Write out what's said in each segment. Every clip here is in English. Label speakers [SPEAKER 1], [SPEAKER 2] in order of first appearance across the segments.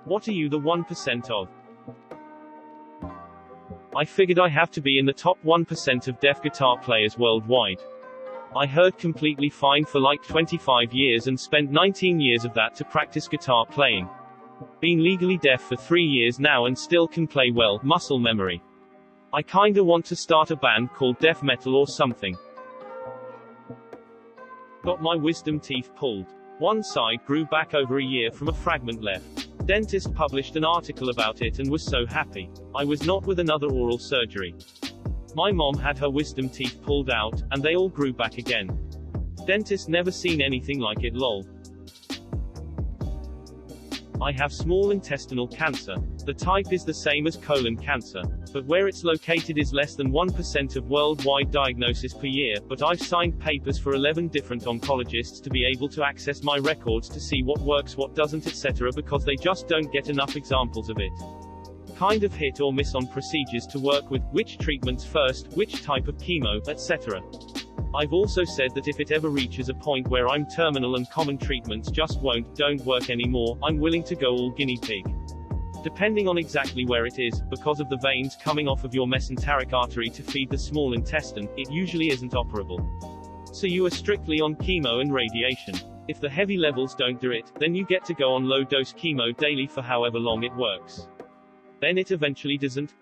[SPEAKER 1] What are you the 1% of? I figured I have to be in the top 1% of deaf guitar players worldwide. I heard completely fine for like 25 years and spent 19 years of that to practice guitar playing. Been legally deaf for 3 years now and still can play well, muscle memory. I kinda want to start a band called death metal or something. Got my wisdom teeth pulled. One side grew back over a year from a fragment left. Dentist published an article about it and was so happy. I was not with another oral surgery. My mom had her wisdom teeth pulled out, and they all grew back again. Dentist never seen anything like it lol. I have small intestinal cancer. The type is the same as colon cancer, but where it's located is less than 1% of worldwide diagnosis per year, but I've signed papers for 11 different oncologists to be able to access my records to see what works, what doesn't, etc. because they just don't get enough examples of it. Kind of hit or miss on procedures to work with, which treatments first, which type of chemo, etc. I've also said that if it ever reaches a point where I'm terminal and common treatments just don't work anymore, I'm willing to go all guinea pig. Depending on exactly where it is, because of the veins coming off of your mesenteric artery to feed the small intestine, it usually isn't operable. So you are strictly on chemo and radiation. If the heavy levels don't do it, then you get to go on low-dose chemo daily for however long it works. Then it eventually doesn't.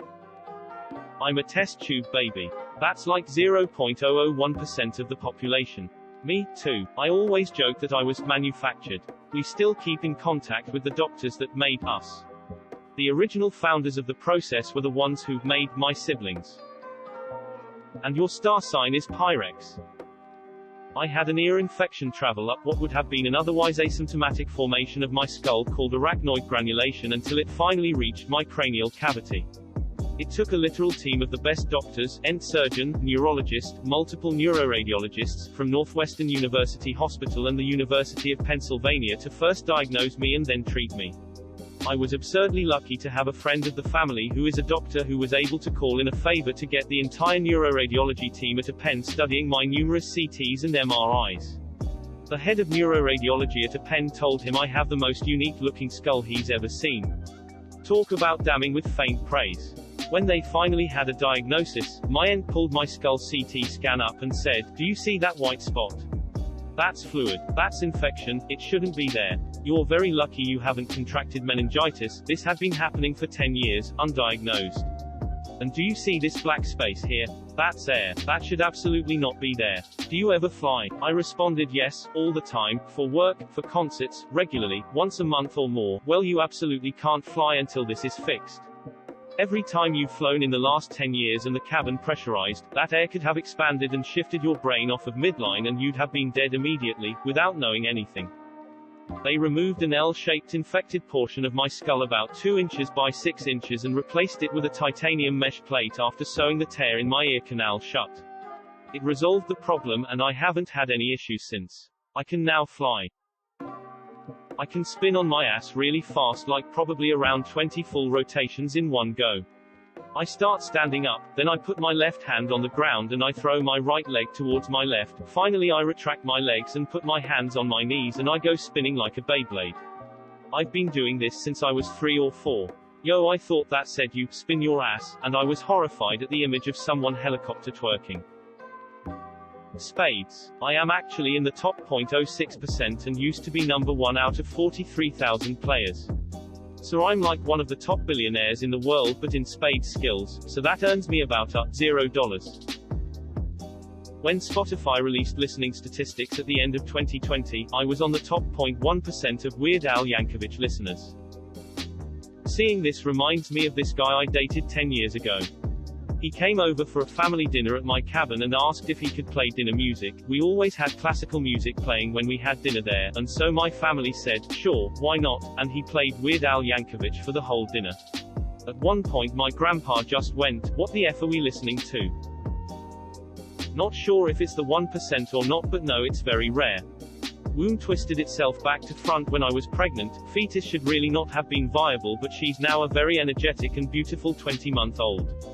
[SPEAKER 1] I'm a test tube baby. That's like 0.001% of the population. Me, too. I always joke that I was manufactured. We still keep in contact with the doctors that made us. The original founders of the process were the ones who made my siblings. And your star sign is Pyrex. I had an ear infection travel up what would have been an otherwise asymptomatic formation of my skull called arachnoid granulation until it finally reached my cranial cavity. It took a literal team of the best doctors, surgeon, neurologist, multiple neuroradiologists, from Northwestern University Hospital and the University of Pennsylvania to first diagnose me and then treat me. I was absurdly lucky to have a friend of the family who is a doctor who was able to call in a favor to get the entire neuroradiology team at a Penn studying my numerous CTs and MRIs. The head of neuroradiology at a Penn told him I have the most unique looking skull he's ever seen. Talk about damning with faint praise. When they finally had a diagnosis, my aunt pulled my skull CT scan up and said, "Do you see that white spot? That's fluid. That's infection. It shouldn't be there. You're very lucky you haven't contracted meningitis. This had been happening for 10 years, undiagnosed. And do you see this black space here? That's air. That should absolutely not be there. Do you ever fly?" I responded yes, all the time, for work, for concerts, regularly, once a month or more. "Well, you absolutely can't fly until this is fixed. Every time you've flown in the last 10 years and the cabin pressurized, that air could have expanded and shifted your brain off of midline and you'd have been dead immediately, without knowing anything." They removed an L-shaped infected portion of my skull about 2 inches by 6 inches and replaced it with a titanium mesh plate after sewing the tear in my ear canal shut. It resolved the problem and I haven't had any issues since. I can now fly. I can spin on my ass really fast, like probably around 20 full rotations in one go. I start standing up, then I put my left hand on the ground and I throw my right leg towards my left. Finally I retract my legs and put my hands on my knees and I go spinning like a Beyblade. I've been doing this since I was 3 or 4. Yo, I thought that said you spin your ass, and I was horrified at the image of someone helicopter twerking. Spades. I am actually in the top 0.06% and used to be number 1 out of 43,000 players. So I'm like one of the top billionaires in the world but in spades skills, so that earns me about $0. When Spotify released listening statistics at the end of 2020, I was on the top 0.1% of Weird Al Yankovic listeners. Seeing this reminds me of this guy I dated 10 years ago. He came over for a family dinner at my cabin and asked if he could play dinner music. We always had classical music playing when we had dinner there, and so my family said, sure, why not, and he played Weird Al Yankovic for the whole dinner. At one point my grandpa just went, "What the F are we listening to?" Not sure if it's the 1% or not, but no, it's very rare. Womb twisted itself back to front when I was pregnant. Fetus should really not have been viable, but she's now a very energetic and beautiful 20-month-old.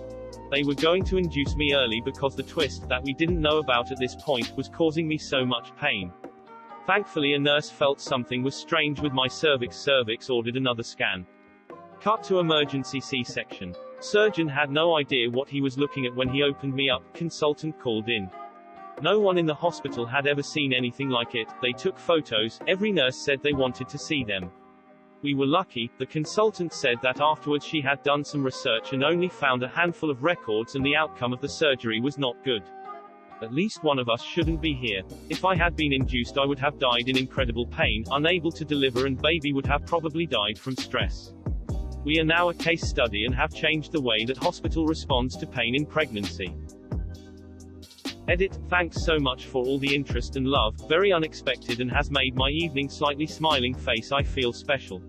[SPEAKER 1] They were going to induce me early because the twist, that we didn't know about at this point, was causing me so much pain. Thankfully a nurse felt something was strange with my cervix, ordered another scan. Cut to emergency C-section. Surgeon had no idea what he was looking at when he opened me up, consultant called in. No one in the hospital had ever seen anything like it. They took photos, every nurse said they wanted to see them. We were lucky. The consultant said that afterwards she had done some research and only found a handful of records and the outcome of the surgery was not good. At least one of us shouldn't be here. If I had been induced I would have died in incredible pain, unable to deliver, and baby would have probably died from stress. We are now a case study and have changed the way that hospital responds to pain in pregnancy. Edit, thanks so much for all the interest and love, very unexpected and has made my evening slightly smiling face. I feel special.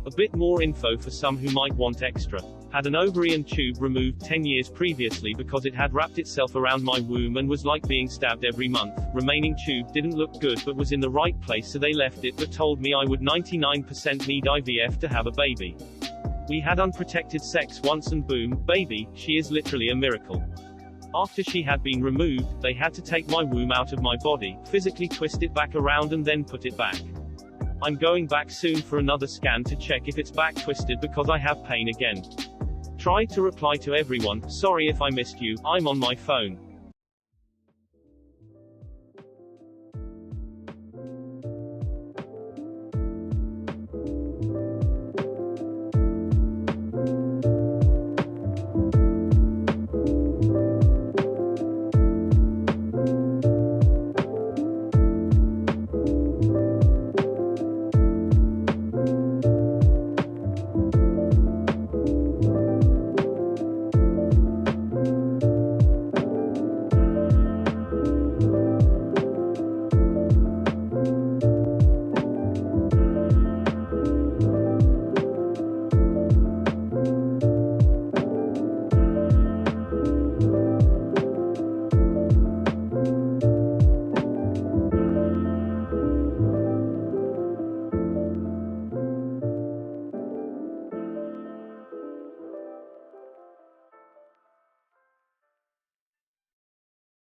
[SPEAKER 1] A bit more info for some who might want extra. Had an ovarian tube removed 10 years previously because it had wrapped itself around my womb and was like being stabbed every month. Remaining tube didn't look good but was in the right place, so they left it but told me I would 99% need IVF to have a baby. We had unprotected sex once and boom, baby, she is literally a miracle. After she had been removed, they had to take my womb out of my body, physically twist it back around and then put it back. I'm going back soon for another scan to check if it's back twisted because I have pain again. Tried to reply to everyone, sorry if I missed you, I'm on my phone.